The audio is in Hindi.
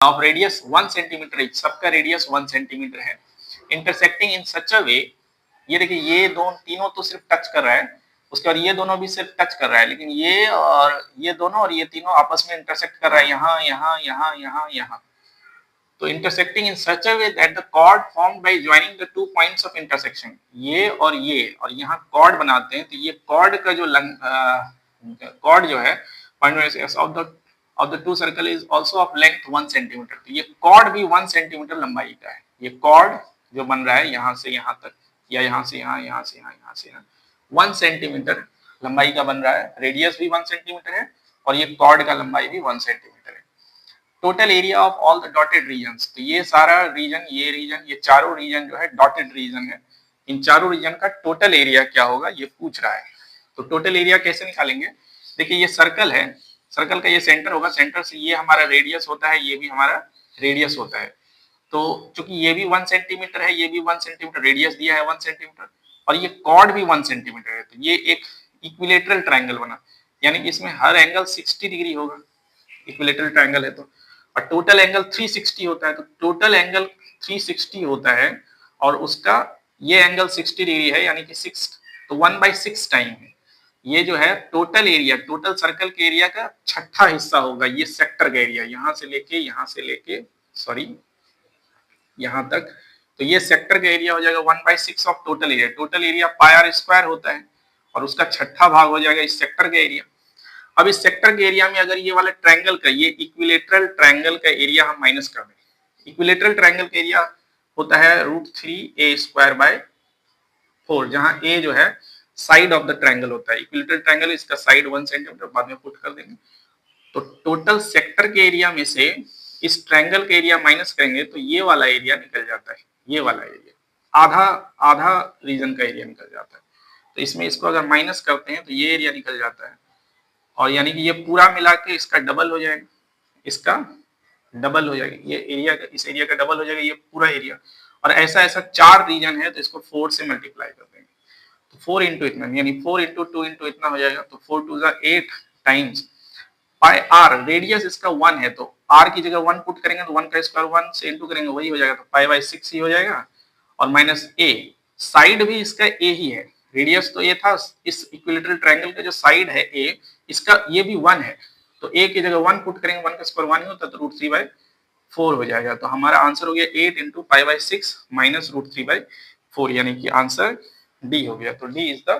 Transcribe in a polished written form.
ऑफ रेडियस 1 सेंटीमीटर इच, सबका रेडियस 1 सेंटीमीटर है। इंटरसेक्टिंग इन सच अ वे, ये देखिए ये दोनों तीनों तो सिर्फ टच कर रहा है, उसके बाद ये दोनों भी सिर्फ टच कर रहा है, लेकिन ये और ये दोनों और ये तीनों आपस में इंटरसेक्ट कर रहा है यहाँ यहाँ यहाँ यहाँ यहाँ। तो intersecting in such a way that the chord formed by joining the two points of intersection, ये और यहाँ कॉर्ड बनाते हैं, तो ये कॉर्ड का जो कॉर्ड जो है point of the two circle is also of length 1 centimetre, तो ये कॉर्ड भी 1 सेंटीमीटर लंबाई का है। ये कॉर्ड जो बन रहा है यहाँ से यहाँ तक या यहाँ से यहाँ, यहाँ से यहाँ, यहाँ से यहाँ 1 सेंटीमीटर लंबाई का बन रहा है, रेडियस भी 1 सेंटीमीटर है और ये कॉर्ड का लंबाई भी 1 सेंटीमीटर है। Total area of all the dotted regions, तो ये सारा रीजन, ये चारों रीजन जो है डॉटेड रीजन है, इन चारों रीजन का टोटल एरिया क्या होगा ये पूछ रहा है। तो टोटल एरिया कैसे निकालेंगे, देखिए ये सर्कल है, सर्कल का ये सेंटर होगा, सेंटर से ये हमारा रेडियस होता है, ये भी हमारा रेडियस होता है। तो चूंकि ये भी 1 सेंटीमीटर है, ये भी 1 सेंटीमीटर रेडियस दिया है 1 सेंटीमीटर, और ये कॉर्ड भी 1 सेंटीमीटर है, तो ये एक इक्विलेटरल ट्रायंगल बना, यानी कि इसमें हर एंगल 60 डिग्री होगा, इक्विलेटरल ट्रायंगल है तो। और टोटल एंगल 360 होता है, तो टोटल एंगल 360 होता है और उसका ये एंगल 60 डिग्री है, यानी कि 6, तो 1/6 टाइम है। ये जो है टोटल एरिया, टोटल सर्कल के एरिया का छठा हिस्सा होगा, ये सेक्टर का एरिया, यहाँ से लेके सॉरी यहाँ तक, तो ये सेक्टर का एरिया हो जाएगा 1/6 of total area. Total area pi r square होता है और उसका छठा भाग हो जाएगा इस सेक्टर का एरिया। अब इस सेक्टर के एरिया में अगर ये वाला ट्रायंगल का, ये इक्विलेटरल ट्रायंगल का एरिया हम माइनस कर दें, इक्विलेटरल ट्रायंगल का एरिया होता है √3a²/4, जहां a जो है साइड ऑफ द ट्रायंगल होता है, इक्विलेटरल ट्रायंगल इसका साइड 1 सेंटीमीटर, बाद में पुट कर देंगे। तो टोटल सेक्टर के एरिया में से इस ट्रायंगल का एरिया माइनस करेंगे तो ये वाला एरिया निकल जाता है, ये वाला एरिया आधा रीजन का एरिया निकल जाता है। तो इसमें इसको अगर माइनस करते हैं तो ये एरिया निकल जाता है, और यानी कि ये पूरा मिला के इसका डबल हो जाएगा, इसका डबल हो जाएगा, ये एरिया का इस एरिया का डबल हो जाएगा, ये पूरा एरिया। और ऐसा ऐसा 4 रीजन है तो इसको 4 से मल्टीप्लाई कर देंगे, तो 4 इंटू इतना, यानी 4 इंटू 2 इंटू इतना हो जाएगा, तो 4 2 8 टाइम्स पाई आर, रेडियस इसका 1 है तो आर की जगह 1 पुट करेंगे तो 1 का स्क्वायर 1 से इंटू करेंगे वही हो जाएगा, तो पाई/6 ही हो जाएगा, और माइनस ए, साइड भी इसका ए ही है, रेडियस तो ये था, इस इक्विलेटरल ट्रायंगल का जो साइड है ए, इसका ये भी 1 है, तो ए की जगह 1 पुट करेंगे, 1 का स्क्वायर 1 ही होता है, तो √3/4 हो जाएगा। तो हमारा आंसर हो गया 8 इंटू पाई/6 माइनस √3/4, यानी कि आंसर डी हो गया। तो डी इज द